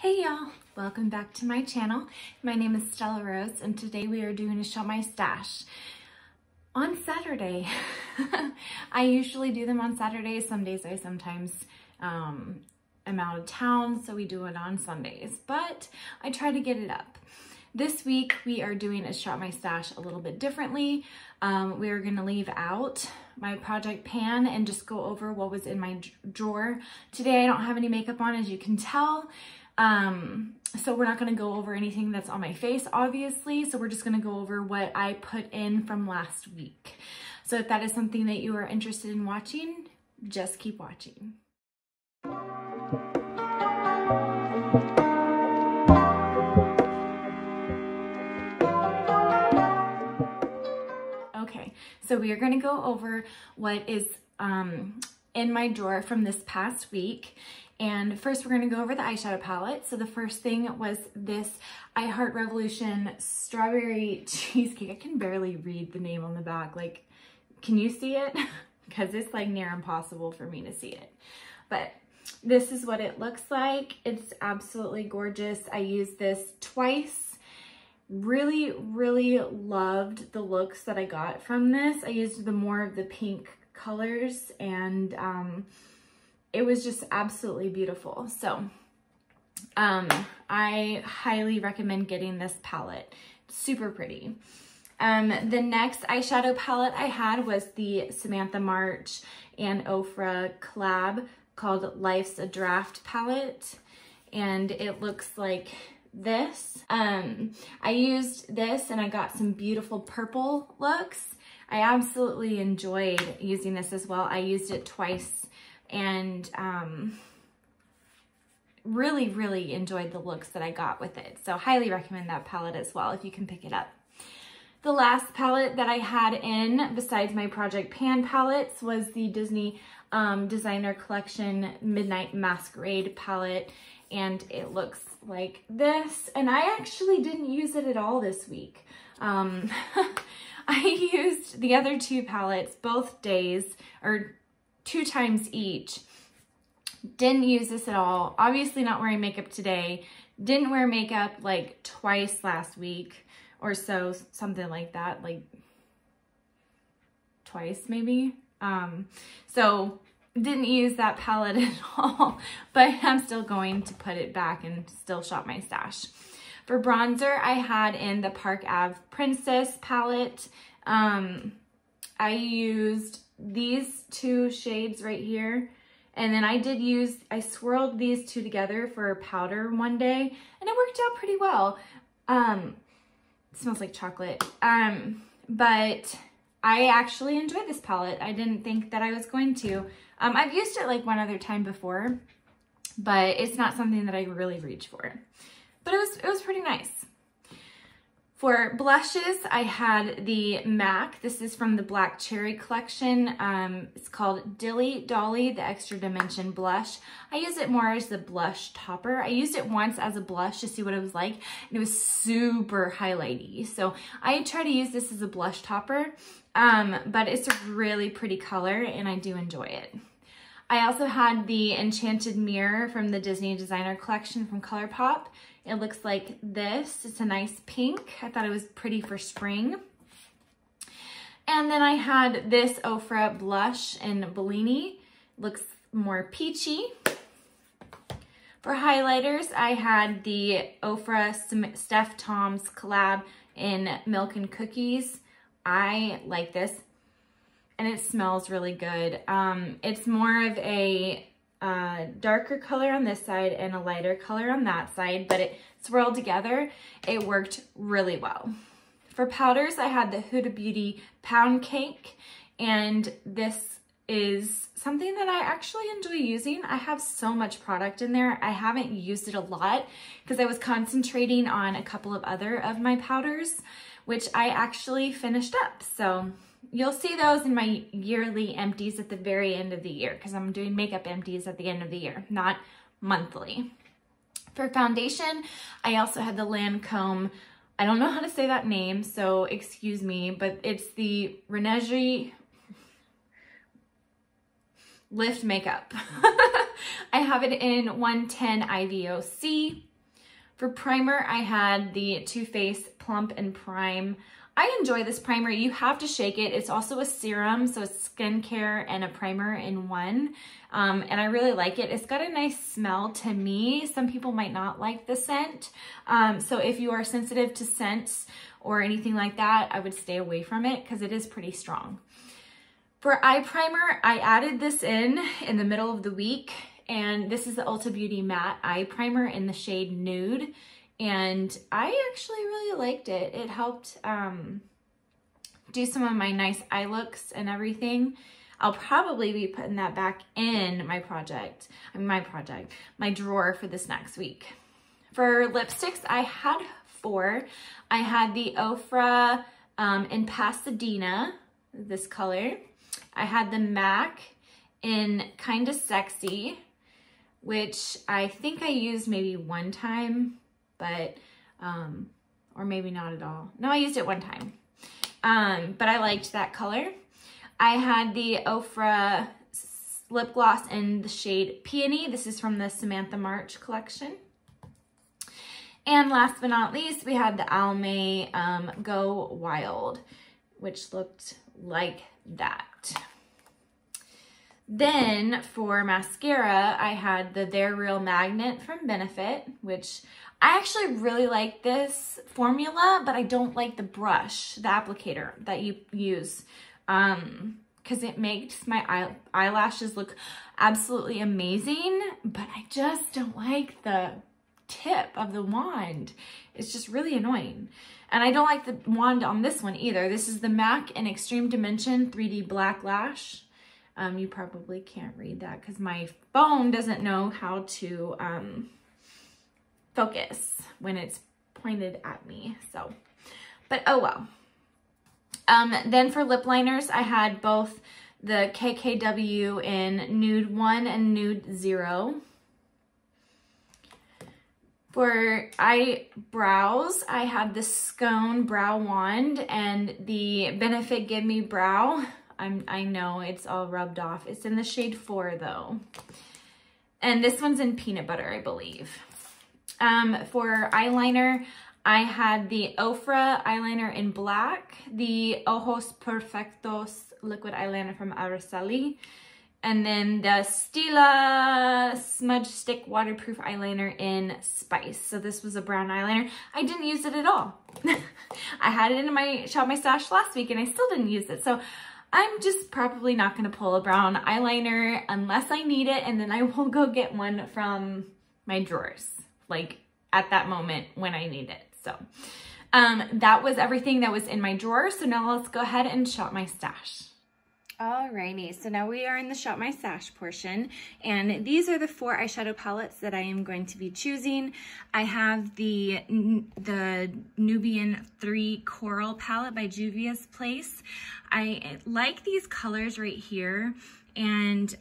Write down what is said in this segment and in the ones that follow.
Hey y'all, welcome back to my channel. My name is Stella Rose and today we are doing a Shop My Stash on Saturday. I usually do them on Saturdays. Some days I sometimes am out of town, so we do it on Sundays, but I try to get it up. This week we are doing a Shop My Stash a little bit differently. We are going to leave out my project pan and just go over what was in my drawer. Today I don't have any makeup on, as you can tell. So we're not going to go over anything that's on my face, obviously. So we're just going to go over what I put in from last week. So if that is something that you are interested in watching, just keep watching. Okay, so we are going to go over what is in my drawer from this past week. And first we're going to go over the eyeshadow palette. So the first thing was this I Heart Revolution Strawberry Cheesecake. I can barely read the name on the back. Like, can you see it? Because it's like near impossible for me to see it. But this is what it looks like. It's absolutely gorgeous. I used this twice. Really, really loved the looks that I got from this. I used more of the pink colors and it was just absolutely beautiful. So I highly recommend getting this palette. Super pretty. The next eyeshadow palette I had was the Samantha March and Ofra collab called Life's a Draft palette. And it looks like this. I used this and I got some beautiful purple looks. I absolutely enjoyed using this as well. I used it twice and really, really enjoyed the looks that I got with it. So highly recommend that palette as well if you can pick it up. The last palette that I had in, besides my Project Pan palettes, was the Disney Designer Collection Midnight Masquerade palette. And it looks like this. And I actually didn't use it at all this week. I used the other two palettes both days, or 2 times each. Didn't use this at all. Obviously not wearing makeup today. Didn't wear makeup like twice last week or so, something like that, like twice maybe. So didn't use that palette at all, but I'm still going to put it back and still shop my stash. For bronzer, I had in the Park Ave Princess palette. I used these 2 shades right here. And then I swirled these 2 together for powder one day and it worked out pretty well. It smells like chocolate. But I actually enjoyed this palette. I didn't think that I was going to. I've used it like one other time before, but it's not something that I really reach for. But it was pretty nice. For blushes, I had the MAC. This is from the Black Cherry collection. It's called Dilly Dolly, the Extra Dimension Blush. I use it more as the blush topper. I used it once as a blush to see what it was like, and it was super highlighty. So I try to use this as a blush topper, but it's a really pretty color, and I do enjoy it. I also had the Enchanted Mirror from the Disney Designer Collection from Colourpop. It looks like this. It's a nice pink. I thought it was pretty for spring. And then I had this Ofra blush in Bellini. Looks more peachy. For highlighters, I had the Ofra Steph Tom's collab in Milk and Cookies. I like this. And it smells really good. It's more of a darker color on this side and a lighter color on that side, but it swirled together. It worked really well. For powders, I had the Huda Beauty Pound Cake, and this is something that I actually enjoy using. I have so much product in there. I haven't used it a lot because I was concentrating on a couple of other of my powders, which I actually finished up. So you'll see those in my yearly empties at the very end of the year because I'm doing makeup empties at the end of the year, not monthly. For foundation, I also had the Lancome, I don't know how to say that name, so excuse me, but it's the Renegi Lift Makeup. I have it in 110 IVOC. For primer, I had the Too Faced Plump and Prime. I enjoy this primer. You have to shake it. It's also a serum, so it's skincare and a primer in one. And I really like it. It's got a nice smell to me. Some people might not like the scent. So if you are sensitive to scents or anything like that, I would stay away from it because it is pretty strong. For eye primer, I added this in the middle of the week. And this is the Ulta Beauty Matte Eye Primer in the shade Nude. And I actually really liked it. It helped do some of my nice eye looks and everything. I'll probably be putting that back in my drawer for this next week. For lipsticks, I had 4. I had the Ofra in Pasadena, this color. I had the MAC in Kinda Sexy, which I think I used maybe one time, but, or maybe not at all. No, I used it one time, but I liked that color. I had the Ofra lip gloss in the shade Peony. This is from the Samantha March collection. And last but not least, we had the Almay Go Wild, which looked like that. Then for mascara, I had the They're Real Magnet from Benefit, which I actually really like this formula, but I don't like the brush, the applicator that you use, because it makes my eyelashes look absolutely amazing, but I just don't like the tip of the wand. It's just really annoying. And I don't like the wand on this one either. This is the MAC in Extreme Dimension 3D Black Lash. You probably can't read that because my phone doesn't know how to focus when it's pointed at me. So, but oh well. Then for lip liners, I had both the KKW in Nude 1 and Nude 0. For eyebrows, I have the Scone Brow Wand and the Benefit Give Me Brow. I know it's all rubbed off. It's in the shade 4 though. And this one's in Peanut Butter, I believe. For eyeliner, I had the Ofra eyeliner in black, the Ojos Perfectos liquid eyeliner from Araceli, and then the Stila Smudge Stick waterproof eyeliner in Spice. So this was a brown eyeliner. I didn't use it at all. I had it in my Shop My Stash last week and I still didn't use it. So I'm just probably not going to pull a brown eyeliner unless I need it, and then I will go get one from my drawers, like at that moment when I need it. So that was everything that was in my drawer. So now let's go ahead and shop my stash. Alrighty, so now we are in the Shop My Stash portion, and these are the 4 eyeshadow palettes that I am going to be choosing. I have the Nubian 3 Coral palette by Juvia's Place. I like these colors right here and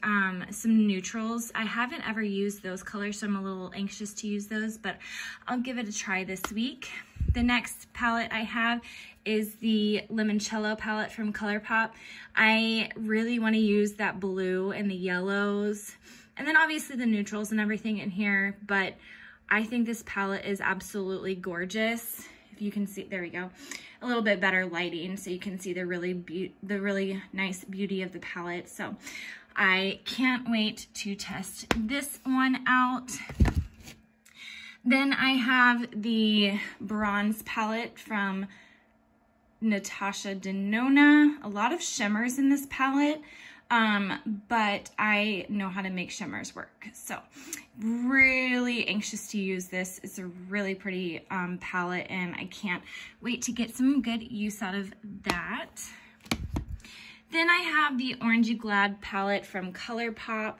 some neutrals. I haven't ever used those colors, so I'm a little anxious to use those, but I'll give it a try this week. The next palette I have is the Limoncello palette from Colourpop. I really want to use that blue and the yellows, and then obviously the neutrals and everything in here, but I think this palette is absolutely gorgeous. If you can see, there we go. A little bit better lighting so you can see the really nice beauty of the palette. So I can't wait to test this one out. Then I have the bronze palette from Natasha Denona. A lot of shimmers in this palette, but I know how to make shimmers work. So really anxious to use this. It's a really pretty palette, and I can't wait to get some good use out of that. Then I have the Orangey Glad palette from Colourpop.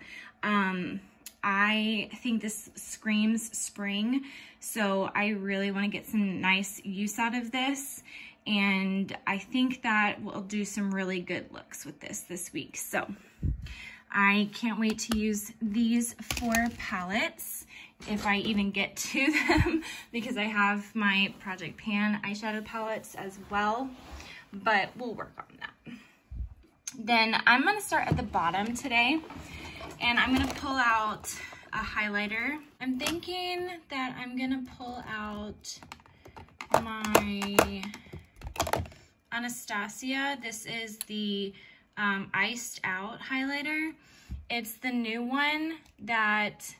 I think this screams spring, so I really want to get some nice use out of this, and I think that we'll do some really good looks with this week. So I can't wait to use these 4 palettes, if I even get to them, because I have my Project Pan eyeshadow palettes as well, but we'll work on that. Then I'm going to start at the bottom today. And I'm going to pull out a highlighter. I'm thinking that I'm gonna pull out my Anastasia. This is the Iced Out highlighter. It's the new one that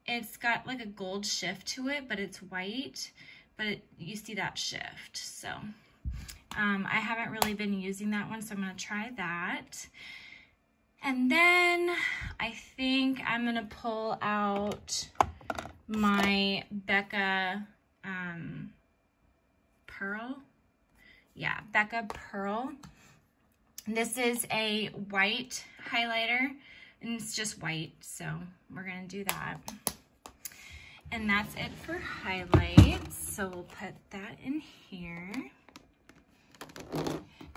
it's got like a gold shift to it, but it's white, but you see that shift. So I haven't really been using that one, so I'm gonna try that. And then I think I'm gonna pull out my Becca Pearl. Yeah, Becca Pearl. This is a white highlighter, and it's just white, so we're gonna do that. And that's it for highlights, so we'll put that in here.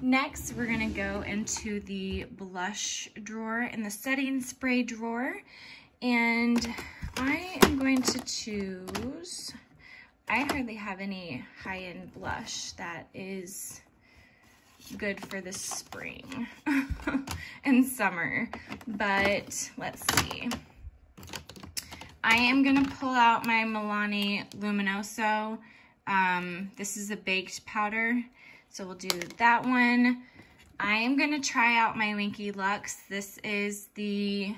Next, we're gonna go into the blush drawer and the setting spray drawer, and I am going to choose, I hardly have any high-end blush that is good for the spring and summer, but let's see. I am gonna pull out my Milani Luminoso. This is a baked powder, so we'll do that one. I am gonna try out my Winky Lux. This is the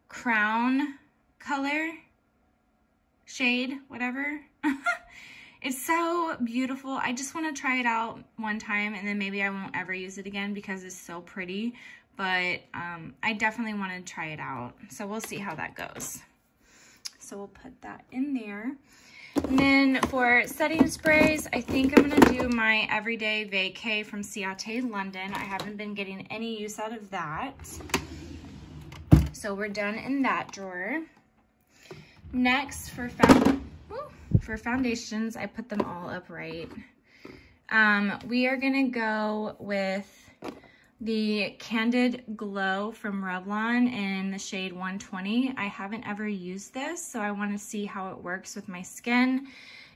Crown color, shade, whatever. It's so beautiful. I just want to try it out one time, and then maybe I won't ever use it again because it's so pretty, but I definitely want to try it out. So we'll see how that goes. So we'll put that in there. And then for setting sprays, I think I'm going to do my Everyday Vacay from Ciate London. I haven't been getting any use out of that. So we're done in that drawer. Next, for foundations, I put them all up right. We are gonna go with the Candid Glow from Revlon in the shade 120. I haven't ever used this, so I want to see how it works with my skin.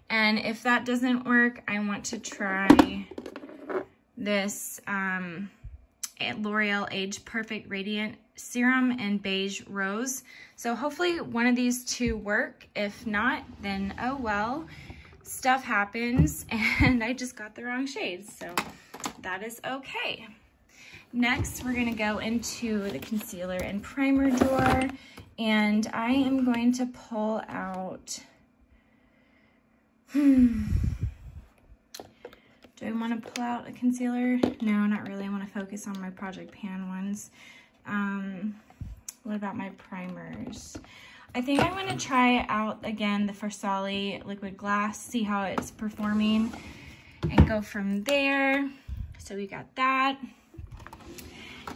And if that doesn't work, I want to try this L'Oreal Age Perfect Radiant Serum in Beige Rose. So hopefully one of these two work. If not, then oh well, stuff happens, and I just got the wrong shades, so that is okay. Next, we're gonna go into the concealer and primer drawer, and I am going to pull out, do I wanna pull out a concealer? No, not really. I wanna focus on my Project Pan ones. What about my primers? I think I'm gonna try out again the Versali Liquid Glass, see how it's performing, and go from there. So we got that.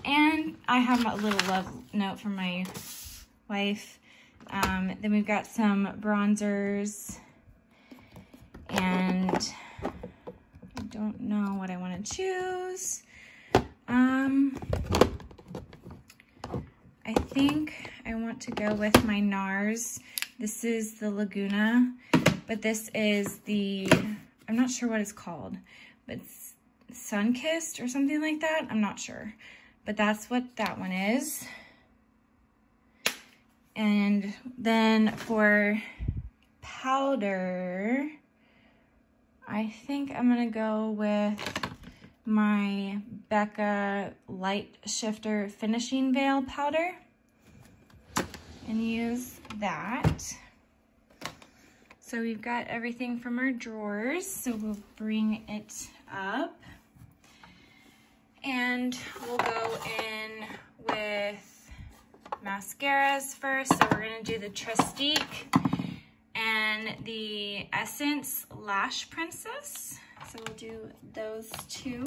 And I have a little love note from my wife. Then we've got some bronzers, and I don't know what I want to choose. I think I want to go with my NARS. This is the Laguna, but this is the, I'm not sure what it's called, but it's Sun-Kissed or something like that. I'm not sure, but that's what that one is. And then for powder, I think I'm gonna go with my Becca Light Shifter Finishing Veil powder and use that. So we've got everything from our drawers, so we'll bring it up. And we'll go in with mascaras first. So we're gonna do the Trestique and the Essence Lash Princess. So we'll do those two.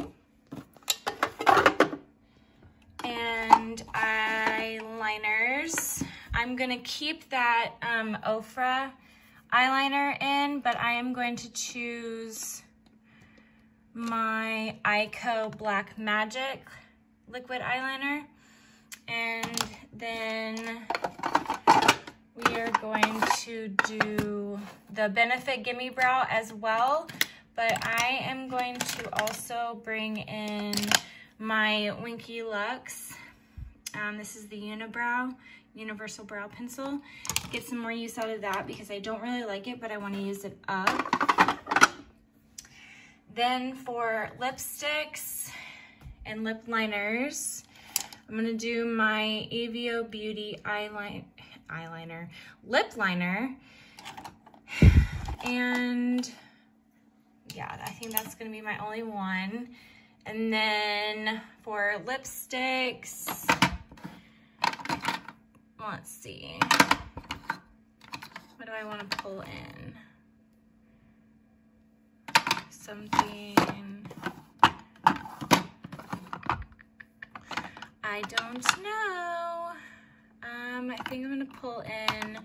And eyeliners. I'm gonna keep that Ofra eyeliner in, but I am going to choose my Ico Black Magic liquid eyeliner. And then we are going to do the Benefit Gimme Brow as well, but I am going to also bring in my Winky Lux. This is the Unibrow Universal Brow Pencil. Get some more use out of that because I don't really like it, but I want to use it up. Then for lipsticks and lip liners, I'm going to do my AVO Beauty lip liner. And yeah, I think that's going to be my only one. And then for lipsticks, let's see. What do I want to pull in? Something. I don't know. I think I'm going to pull in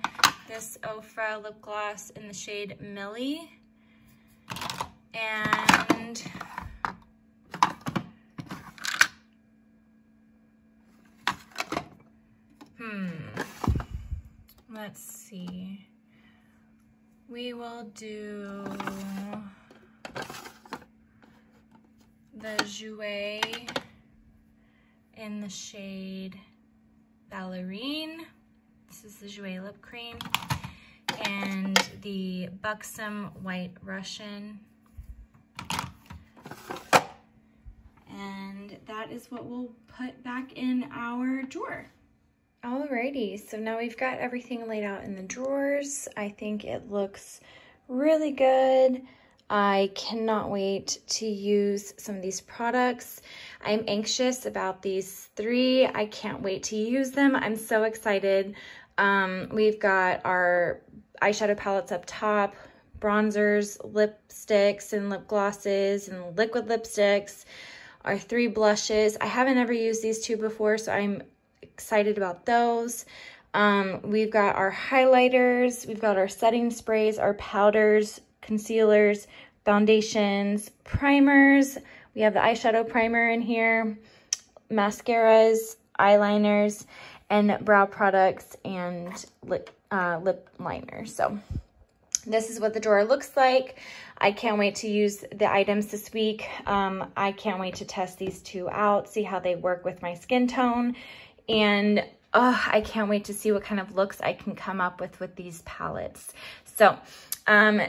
this Ofra lip gloss in the shade Millie. And let's see. We will do the Jouer in the shade Ballerine. This is the Jouer lip cream. And the Buxom White Russian. And that is what we'll put back in our drawer. Alrighty, so now we've got everything laid out in the drawers. I think it looks really good. I cannot wait to use some of these products. I'm anxious about these 3. I can't wait to use them. I'm so excited. We've got our eyeshadow palettes up top, bronzers, lipsticks and lip glosses and liquid lipsticks, our 3 blushes. I haven't ever used these 2 before, so I'm excited about those. We've got our highlighters, we've got our setting sprays, our powders, concealers, foundations, primers. We have the eyeshadow primer in here, mascaras, eyeliners, and brow products and lip liners. So this is what the drawer looks like. I can't wait to use the items this week. I can't wait to test these 2 out, see how they work with my skin tone. And I can't wait to see what kind of looks I can come up with these palettes. So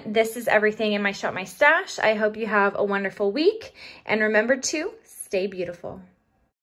this is everything in my Shop My Stash. I hope you have a wonderful week. And remember to stay beautiful.